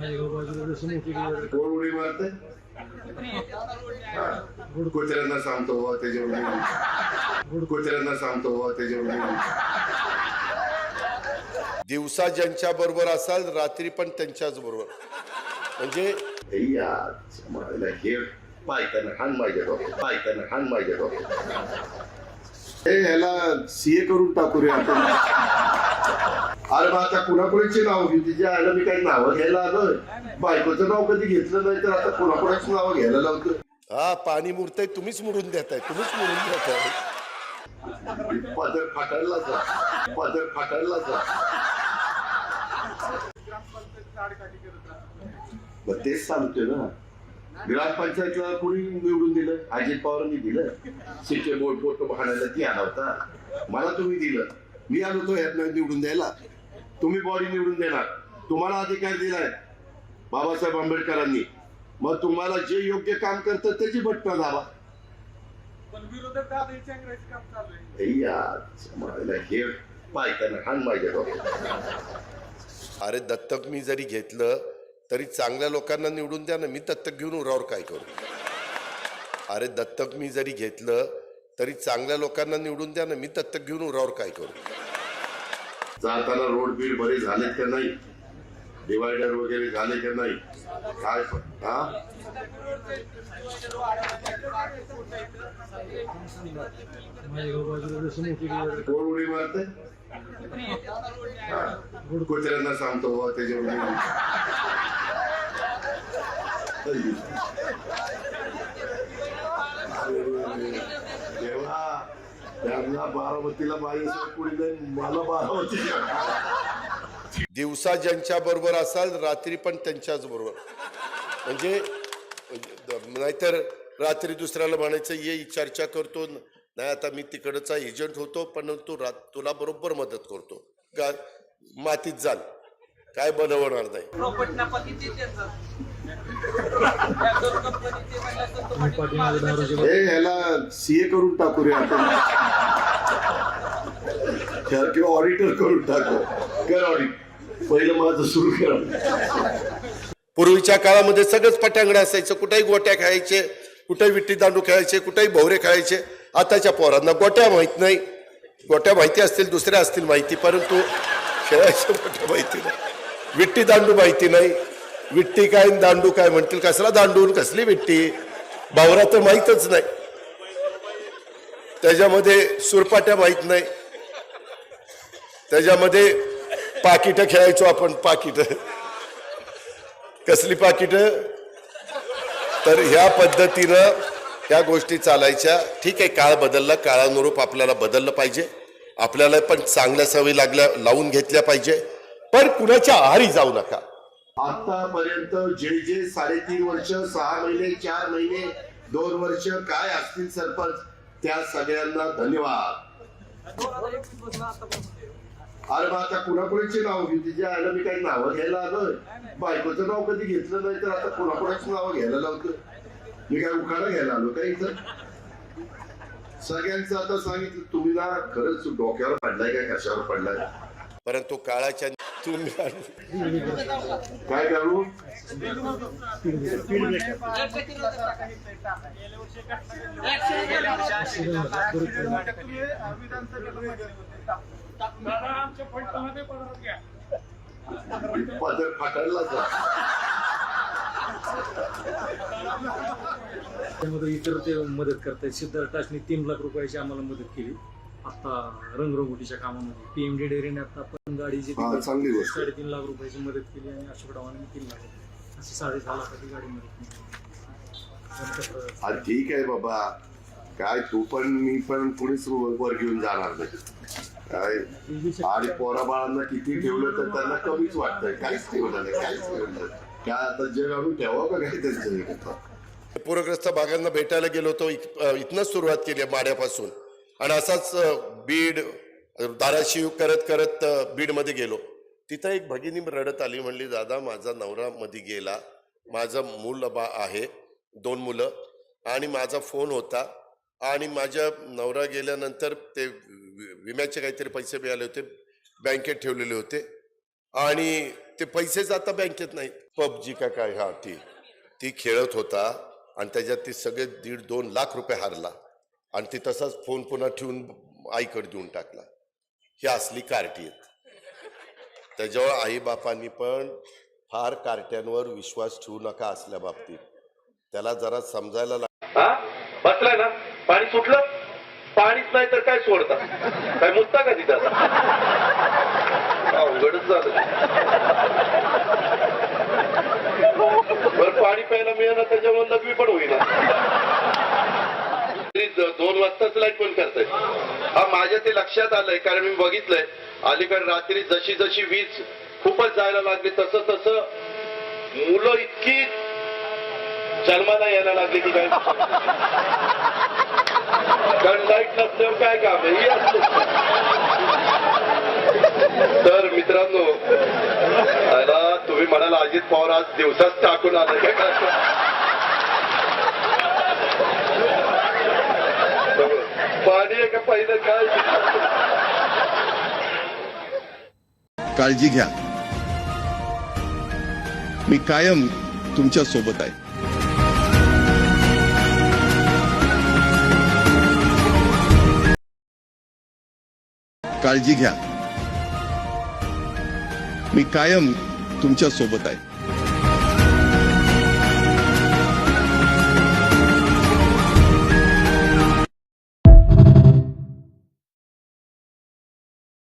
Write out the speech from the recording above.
कोण उडी मारते? गुडकोचऱ्यांना सांगतो त्याच्यावर गुडकोचऱ्यांना सांगतो त्याच्यावर दिवसा ज्यांच्या बरोबर असाल रात्री पण त्यांच्याच बरोबर म्हणजे हे पायताना हान माझ्या डोक्यात पायताना हान माझ्या डोक्यात ह्याला सीए करून टाकू रे आपण. अरे बा आता कुणाकुणाची नाव घेऊ तिच्या आयला मी काही नावं घ्यायला आलोय. बायकोचं नाव कधी घेतलं नाही तर आता कुणाकुणाची नावं घ्यायला लावतो. हा पाणी मुरतंय तुम्हीच मुरून देताय तुम्हीच मुरून देताय. पदर फाटायला जा पदर फाटायला जा. मग तेच सांगतोय ना ग्रामपंचायतला कोणी निवडून दिलं? अजित पवारांनी दिलं. सिटे बोर्ड फोटो पाहण्याला ती आला होता. मला तुम्ही दिलं. मी आलो तो ह्यात निवडून द्यायला. तुम्ही बॉडी निवडून देणार. तुम्हाला अधिकार दिलाय बाबासाहेब आंबेडकरांनी. मग तुम्हाला जे योग्य काम करतं त्याची बटणं दाबा. हे पायताना हान माझ्या डोक्यात. अरे दत्तक मी जरी घेतलं तरी चांगल्या लोकांना निवडून द्या ना. मी दत्तक घेऊन उरावर काय करू? अरे दत्तक मी जरी घेतलं तरी चांगल्या लोकांना निवडून द्या ना. मी दत्तक घेऊन उरावर काय करू? जाताना रोड बीड बरे झालेत का नाही? डिवायडर वगैरे झाले का नाही? काय हा कोण उडी मारते? गुडकोचऱ्यांना सांगतो त्याच्यावर तेव्हा त्यांना बारामतीला बाईसोबत कुणी नाही. मला बारामती दिवसा ज्यांच्या बरोबर असाल रात्री पण त्यांच्याच बरोबर म्हणजे नाहीतर रात्री दुसऱ्याला म्हणायचं ये चर्चा करतो नाही आता मी तिकडचा एजंट होतो पण तुला बरोबर मदत करतो का मातीत जाल काय बनवणार नाही. ह्याला सीए करून टाकू रे आपण किंवा ऑडिटर करून टाकू. कर ऑडिट. पहिलं माझं सुरू करा. पूर्वीच्या काळामध्ये सगळंच पटांगडं असायचं. कुठेही गोट्या खेळायचे कुठेही विट्टी दांडू खेळायचे कुठेही भोवरे खेळायचे. आताच्या पोरांना गोट्या माहित नाही. गोट्या माहिती असतील दुसऱ्या असतील माहिती परंतु खेळायच्या गोट्या माहिती नाही. विट्टी दांडू माहिती नाही. विट्टी काय दांडू काय म्हणतील. कसला दांडून कसली विट्टी भावरा तर माहीतच नाही. त्याच्यामध्ये सुरपाट्या माहित नाही. त्याच्यामध्ये पाकिटं खेळायचो आपण. पाकिटं कसली पाकिटं तर ह्या पद्धतीनं ह्या गोष्टी चालायच्या. ठीक आहे काळ बदलला. काळानुरूप आपल्याला बदललं पाहिजे. आपल्याला पण चांगल्या सवयी लावून घेतल्या पाहिजे पण कुणाच्या आहारी जाऊ नका. आतापर्यंत जे जे 3.5 वर्ष 6 महिने 4 महिने 2 वर्ष काय असतील सरपंच त्या सगळ्यांना धन्यवाद. अरे बा आता कुणाकुणाची नाव घेऊ तिच्या आयला मी काही नावं घ्यायला आलोय. बायकोचं नाव कधी घेतलं नाही तर आता कुणाकुणाची नावं घ्यायला लावतो. मी काय उखाणा घ्यायला आलो काय इथं? सगळ्यांचं आता सांगितलं. तुम्ही ना खरंच डोक्यावर पडलाय काय कशावर पडलाय? परंतु काळाच्या तुम्ही काय करू? पदर फाटायला जा. त्यामध्ये इतर ते मदत करतायत. सिद्धार्थ टाचने 3 लाख रुपयाची आम्हाला मदत केली आता रंगरंगोटीच्या कामामध्ये. पीएमडी डेअरीने आता आपण गाडीची 3.5 लाख रुपयाची मदत केली आणि अशोक डावाने 3 लाख अशी 6.5 लाखाची गाडी मदत केली. ठीक आहे बाबा काय तू पण मी पण कुणीच वर घेऊन जाणार नाही काय. आणि पोरा बाळांना किती ठेवलं तर त्यांना कमीच वाटतंय. काहीच ठेवलं नाही काहीच ठेवलं नाही. काय आता जग आणून ठेवा का काही त्यांचं. पूरग्रस्त भागांना भेटायला गेलो होतो. इथनच सुरुवात केली आहे माड्यापासून आणि असाच बीड धाराशिव करत करत बीडमध्ये गेलो. तिथं एक भगिनी रडत आली. म्हणली दादा माझा नवरा मध्ये गेला. माझं मूल आहे 2 मुलं आणि माझा फोन होता आणि माझ्या नवरा गेल्यानंतर ते विम्याचे काहीतरी पैसे मिळाले होते बँकेत ठेवलेले होते आणि ते पैसेच आता बँकेत नाही. पबजी का काय, हा ती खेळत होता आणि त्याच्यात ते सगळे 1.5-2 लाख रुपये हारला आणि ते तसाच फोन पुन्हा ठेवून आईकडे देऊन टाकला. ही असली कार्टी आहेत. त्याच्यावर आई बापांनी पण फार कार्ट्यांवर विश्वास ठेवू नका असल्या बाबतीत. त्याला जरा समजायला बसलाय ना, पाणी सुटलं, पाणीच नाही तर काय सोडता, काय मुद्दा का तिथं अवघडच झालं. बरं पाणी प्यायला मिळालं त्याच्यामुळे लघवी पण होईना. 2 वाजताच लाईट पण करताय. हा माझ्या ते लक्षात आलंय कारण मी बघितलंय अलीकडे रात्री जशी जशी वीज खूपच जायला लागली तसं तसं मुलं इतकी जन्माला यायला लागली की काय, कारण लाईट नसल्यावर काय काम आहे हे असतं. तर मित्रांनो, तुम्ही म्हणाल अजित पवार आज दिवसाच टाकून आलं काय, पाणी आहे का पहिलं काय. काळजी घ्या, मी कायम तुमच्या सोबत आहे. काळजी घ्या, मी कायम तुमच्या सोबत आहे.